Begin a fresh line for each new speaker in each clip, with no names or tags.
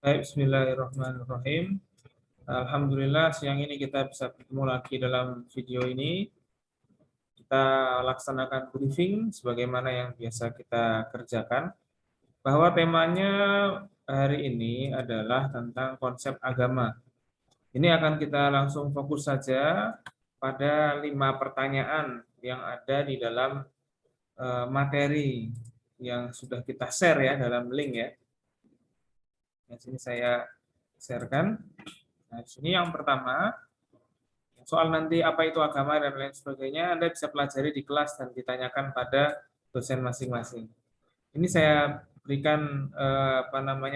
Baik, bismillahirrahmanirrahim. Alhamdulillah siang ini kita bisa bertemu lagi dalam video ini. Kita laksanakan briefing sebagaimana yang biasa kita kerjakan. Bahwa temanya hari ini adalah tentang konsep agama. Ini akan kita langsung fokus saja pada 5 pertanyaan yang ada di dalam materi yang sudah kita share ya dalam link ya. Di sini saya sharekan. Nah, di sini yang pertama, soal nanti apa itu agama dan lain sebagainya, Anda bisa pelajari di kelas dan ditanyakan pada dosen masing-masing. Ini saya berikan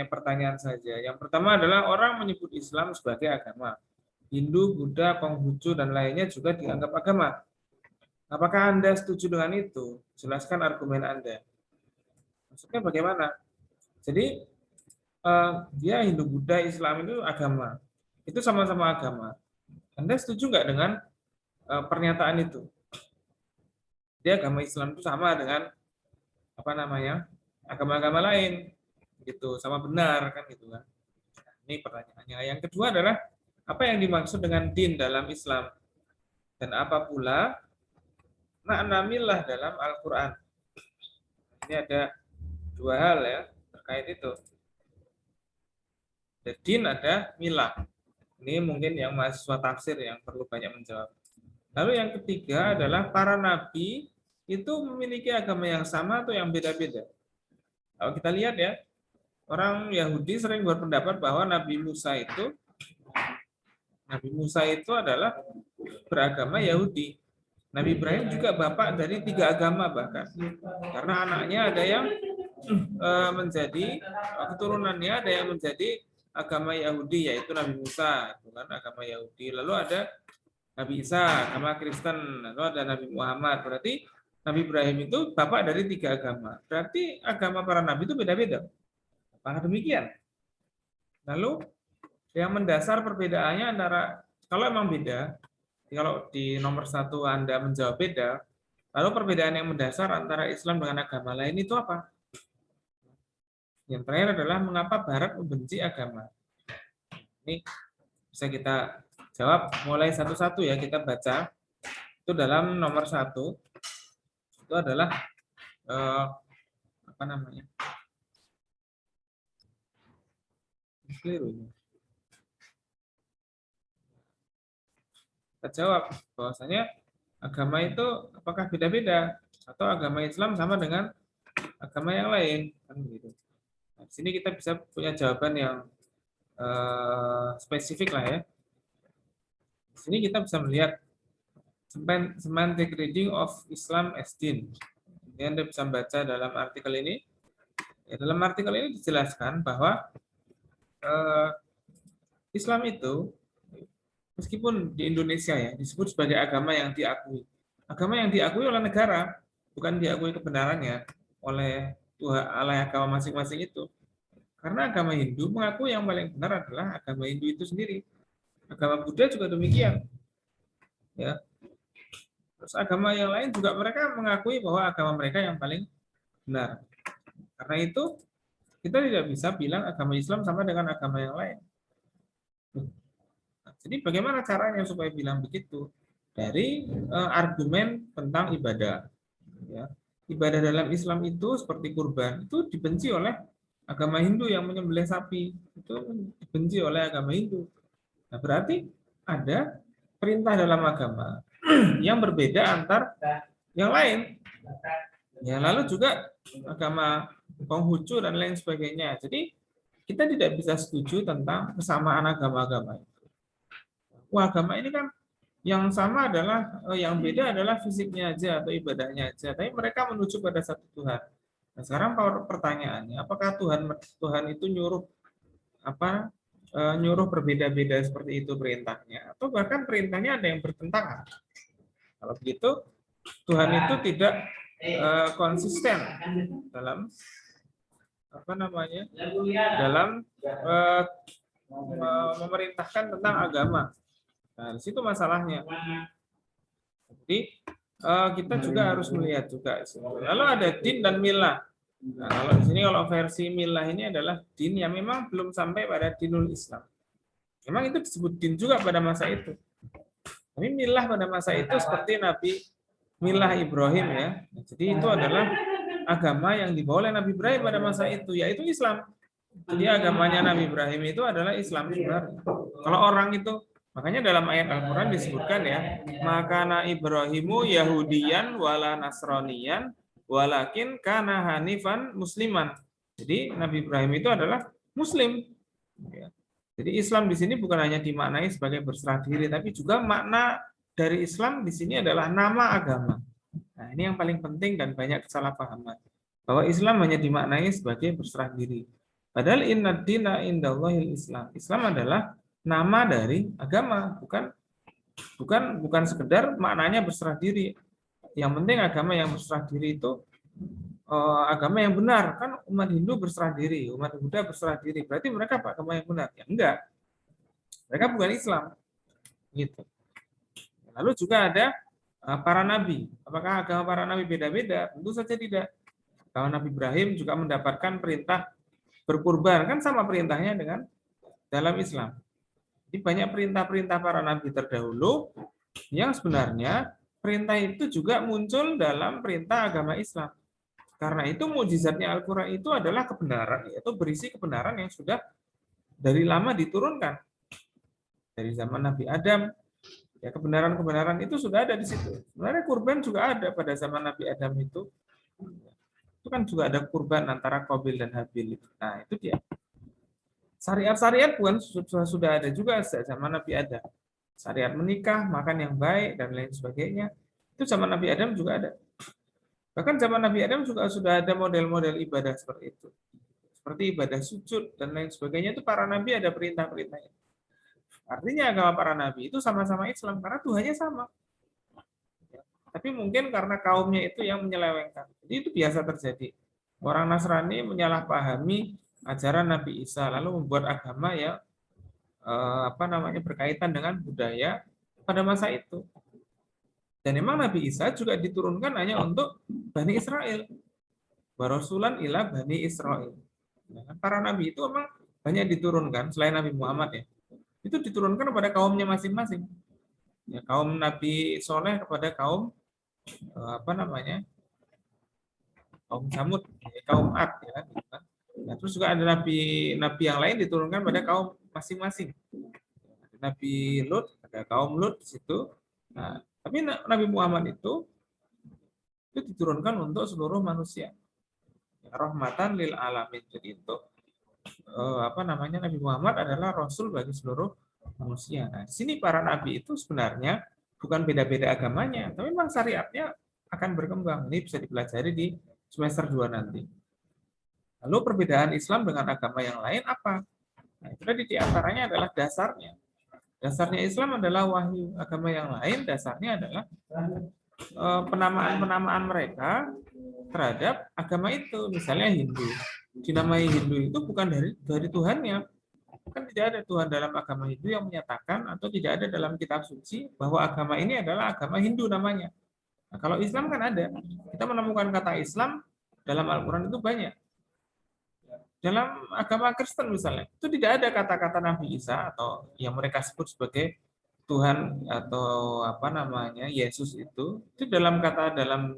pertanyaan saja. Yang pertama adalah orang menyebut Islam sebagai agama. Hindu, Buddha, Konghucu dan lainnya juga dianggap agama. Apakah Anda setuju dengan itu? Jelaskan argumen Anda. Maksudnya bagaimana? Jadi dia Hindu, Buddha, Islam itu agama. Itu sama-sama agama. Anda setuju nggak dengan pernyataan itu? Dia agama Islam itu sama dengan agama-agama lain, gitu, sama benar kan gitu kan? Ini pertanyaannya. Yang kedua adalah apa yang dimaksud dengan din dalam Islam dan apa pula makna milah dalam Al-Quran? Ini ada dua hal ya terkait itu. Ada din, ada milah. Ini mungkin yang mahasiswa tafsir yang perlu banyak menjawab. Lalu yang ketiga adalah para nabi itu memiliki agama yang sama atau yang beda-beda. Kalau kita lihat ya, orang Yahudi sering berpendapat bahwa Nabi Musa itu adalah beragama Yahudi. Nabi Ibrahim juga bapak dari 3 agama bahkan. Karena anaknya ada yang menjadi keturunannya ada yang menjadi agama Yahudi yaitu Nabi Musa, itu kan agama Yahudi. Lalu ada Nabi Isa, agama Kristen, lalu ada Nabi Muhammad. Berarti Nabi Ibrahim itu bapak dari 3 agama. Berarti agama para nabi itu beda-beda. Apakah demikian? Lalu yang mendasar perbedaannya antara, kalau emang beda, kalau di nomor 1 Anda menjawab beda, lalu perbedaan yang mendasar antara Islam dengan agama lain itu apa? Yang terakhir adalah mengapa Barat membenci agama. Ini bisa kita jawab mulai satu-satu ya, kita baca. Itu dalam nomor 1 itu adalah kita jawab bahwasanya agama itu apakah beda-beda atau agama Islam sama dengan agama yang lain kan begitu. Nah, di sini kita bisa punya jawaban yang spesifik lah ya. Di sini kita bisa melihat semantic reading of Islam as din. Ini Anda bisa baca dalam artikel ini. Ya, dalam artikel ini dijelaskan bahwa Islam itu meskipun di Indonesia ya disebut sebagai agama yang diakui. Agama yang diakui oleh negara, bukan diakui kebenarannya oleh Tuhan, oleh agama masing-masing itu. Karena agama Hindu mengakui yang paling benar adalah agama Hindu itu sendiri. Agama Buddha juga demikian. Ya. Terus agama yang lain juga mereka mengakui bahwa agama mereka yang paling benar. Karena itu kita tidak bisa bilang agama Islam sama dengan agama yang lain. Jadi bagaimana caranya supaya bilang begitu? Dari argumen tentang ibadah. Ya. Ibadah dalam Islam itu seperti kurban itu dibenci oleh agama Hindu yang menyembelih sapi itu dibenci oleh agama Hindu. Nah, berarti ada perintah dalam agama yang berbeda antar yang lain. Ya, lalu juga agama Konghucu dan lain sebagainya. Jadi kita tidak bisa setuju tentang kesamaan agama-agama. Wah, agama ini kan yang sama adalah yang beda adalah fisiknya aja atau ibadahnya aja. Tapi mereka menuju pada satu Tuhan. Nah, sekarang pertanyaannya, apakah Tuhan itu nyuruh berbeda-beda seperti itu perintahnya, atau bahkan perintahnya ada yang bertentangan? Kalau begitu, Tuhan itu tidak konsisten dalam dalam memerintahkan tentang agama. Nah, di situ masalahnya. Jadi kita juga harus melihat juga. Lalu ada din dan milah. Nah, kalau di sini kalau versi milah ini adalah din yang memang belum sampai pada dinul Islam. Memang itu disebut din juga pada masa itu. Tapi milah pada masa itu seperti Nabi milah Ibrahim ya. Jadi itu adalah agama yang dibawa oleh Nabi Ibrahim pada masa itu, yaitu Islam. Jadi agamanya Nabi Ibrahim itu adalah Islam sebenarnya. Kalau orang itu, makanya dalam ayat Al-Quran disebutkan ya, makana Ibrahimu Yahudiyan wala Nasroniyan walakin kana hanifan musliman. Jadi Nabi Ibrahim itu adalah Muslim. Ya. Jadi Islam di sini bukan hanya dimaknai sebagai berserah diri, tapi juga makna dari Islam di sini adalah nama agama. Nah, ini yang paling penting dan banyak kesalahpahaman. Bahwa Islam hanya dimaknai sebagai berserah diri. Padahal inna dina indallahil Islam. Islam adalah nama dari agama, bukan sekedar maknanya berserah diri. Yang penting agama yang berserah diri itu agama yang benar. Kan umat Hindu berserah diri, umat Buddha berserah diri. Berarti mereka agama yang benar? Ya enggak. Mereka bukan Islam. Gitu. Lalu juga ada para nabi. Apakah agama para nabi beda-beda? Tentu saja tidak. Kalau Nabi Ibrahim juga mendapatkan perintah berkurban, kan sama perintahnya dengan dalam Islam. Jadi banyak perintah-perintah para nabi terdahulu yang sebenarnya perintah itu juga muncul dalam perintah agama Islam. Karena itu mukjizatnya Al-Quran itu adalah kebenaran, yaitu berisi kebenaran yang sudah dari lama diturunkan. Dari zaman Nabi Adam, ya kebenaran-kebenaran itu sudah ada di situ. Sebenarnya kurban juga ada pada zaman Nabi Adam itu. Itu kan juga ada kurban antara Qabil dan Habil. Nah, itu dia. Syariat-syariat pun sudah ada juga sejak zaman Nabi Adam. Syariat menikah, makan yang baik, dan lain sebagainya. Itu zaman Nabi Adam juga ada. Bahkan zaman Nabi Adam juga sudah ada model-model ibadah seperti itu. Seperti ibadah sujud, dan lain sebagainya. Itu para Nabi ada perintah-perintahnya. Artinya agama para Nabi itu sama-sama Islam, karena Tuhannya sama. Tapi mungkin karena kaumnya itu yang menyelewengkan. Jadi itu biasa terjadi. Orang Nasrani menyalahpahami ajaran Nabi Isa, lalu membuat agama ya berkaitan dengan budaya pada masa itu. Dan memang Nabi Isa juga diturunkan hanya untuk Bani Israel. Warasulan ila Bani Israel. Para nabi itu memang banyak diturunkan selain Nabi Muhammad ya. Itu diturunkan kepada kaumnya masing-masing. Ya, kaum Nabi Soleh kepada kaum kaum Samud, kaum Ad ya. Nah, terus juga ada nabi yang lain diturunkan pada kaum masing-masing. Nabi Lut, ada kaum Lut di situ. Nah, tapi Nabi Muhammad itu diturunkan untuk seluruh manusia. Ya, rahmatan lil alamin. Jadi untuk Nabi Muhammad adalah rasul bagi seluruh manusia. Nah, di sini para nabi itu sebenarnya bukan beda-beda agamanya, tapi memang syariatnya akan berkembang. Ini bisa dipelajari di semester 2 nanti. Lalu perbedaan Islam dengan agama yang lain apa? Nah, itu tadi diantaranya adalah dasarnya. Dasarnya Islam adalah wahyu. Agama yang lain dasarnya adalah penamaan-penamaan mereka terhadap agama itu. Misalnya Hindu. Dinamai Hindu itu bukan dari Tuhannya. Kan tidak ada Tuhan dalam agama Hindu yang menyatakan atau tidak ada dalam kitab suci bahwa agama ini adalah agama Hindu namanya. Nah, kalau Islam kan ada. Kita menemukan kata Islam dalam Al-Quran itu banyak. Dalam agama Kristen misalnya, itu tidak ada kata-kata Nabi Isa atau yang mereka sebut sebagai Tuhan atau Yesus itu dalam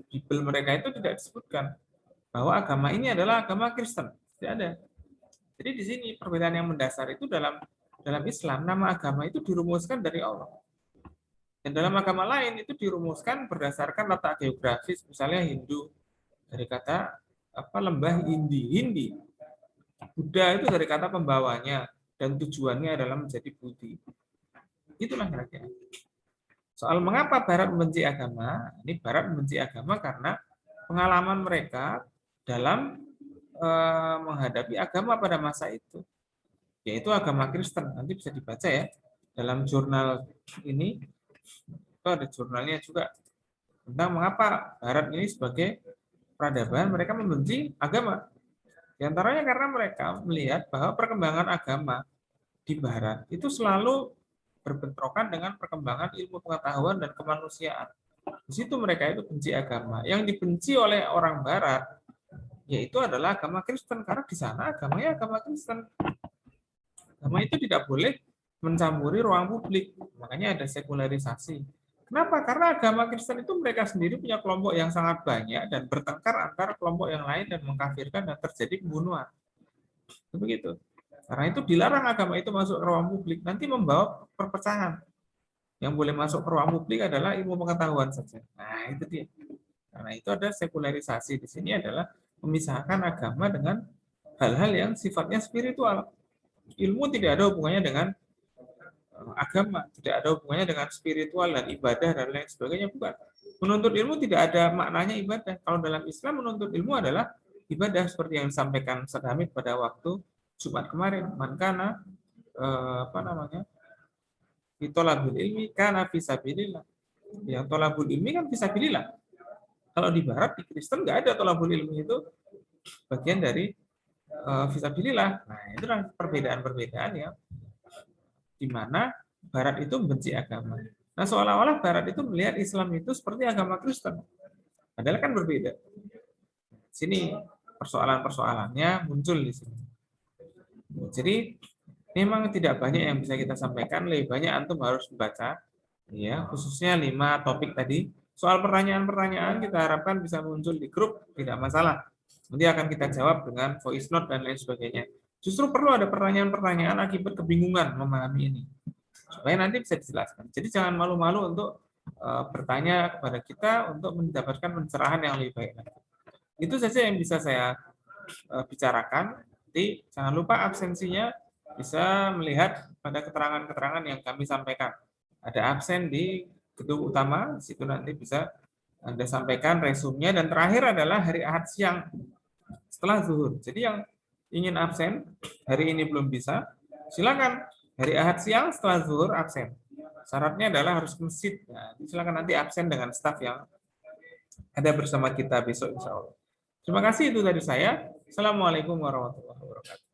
Bible mereka itu tidak disebutkan bahwa agama ini adalah agama Kristen. Tidak ada. Jadi di sini perbedaan yang mendasar itu dalam Islam, nama agama itu dirumuskan dari Allah. Dan dalam agama lain itu dirumuskan berdasarkan letak geografis, misalnya Hindu dari kata lembah Hindi. Buddha itu dari kata pembawanya dan tujuannya adalah menjadi Budi. Itulah kira-kira. Soal mengapa Barat membenci agama, ini Barat membenci agama karena pengalaman mereka dalam menghadapi agama pada masa itu, yaitu agama Kristen. Nanti bisa dibaca ya dalam jurnal ini, itu ada jurnalnya juga tentang mengapa Barat ini sebagai peradaban mereka membenci agama. Di antaranya karena mereka melihat bahwa perkembangan agama di Barat itu selalu berbentrokan dengan perkembangan ilmu pengetahuan dan kemanusiaan. Di situ mereka itu benci agama. Yang dibenci oleh orang Barat yaitu adalah agama Kristen, karena di sana agamanya agama Kristen. Agama itu tidak boleh mencampuri ruang publik, makanya ada sekularisasi. Kenapa? Karena agama Kristen itu mereka sendiri punya kelompok yang sangat banyak dan bertengkar antara kelompok yang lain dan mengkafirkan dan terjadi pembunuhan. Begitu. Karena itu dilarang agama itu masuk ke ruang publik, nanti membawa perpecahan. Yang boleh masuk ke ruang publik adalah ilmu pengetahuan saja. Nah, itu dia. Karena itu ada sekularisasi di sini adalah memisahkan agama dengan hal-hal yang sifatnya spiritual. Ilmu tidak ada hubungannya dengan agama, tidak ada hubungannya dengan spiritual dan ibadah dan lain sebagainya, bukan. Menuntut ilmu tidak ada maknanya ibadah. Kalau dalam Islam menuntut ilmu adalah ibadah seperti yang disampaikan Ustaz Hamid pada waktu Jumat kemarin. Mankana apa namanya? Tolabul ilmi kana fisabilillah. Yang tolabul ilmi kan fisabilillah. Kalau di barat di Kristen nggak ada tolabul ilmi, itu bagian dari fisabilillah. Nah, itu kan perbedaan-perbedaan ya, di mana Barat itu membenci agama. Nah, seolah-olah Barat itu melihat Islam itu seperti agama Kristen. Padahal kan berbeda. Sini persoalan-persoalannya muncul di sini. Jadi memang tidak banyak yang bisa kita sampaikan, lebih banyak antum harus membaca, ya, khususnya 5 topik tadi. Soal pertanyaan-pertanyaan kita harapkan bisa muncul di grup, tidak masalah. Nanti akan kita jawab dengan voice note dan lain sebagainya. Justru perlu ada pertanyaan-pertanyaan akibat kebingungan memahami ini, supaya nanti bisa dijelaskan. Jadi jangan malu-malu untuk bertanya kepada kita untuk mendapatkan pencerahan yang lebih baik. Itu saja yang bisa saya bicarakan. Nanti jangan lupa absensinya bisa melihat pada keterangan-keterangan yang kami sampaikan. Ada absen di gedung utama, di situ nanti bisa Anda sampaikan resumenya, dan terakhir adalah hari Ahad siang setelah zuhur. Jadi yang ingin absen hari ini belum bisa, silakan hari Ahad siang setelah zuhur absen. Syaratnya adalah harus ke masjid. Nah, silakan nanti absen dengan staf yang ada bersama kita besok insya Allah. Terima kasih, itu dari saya. Assalamualaikum warahmatullahi wabarakatuh.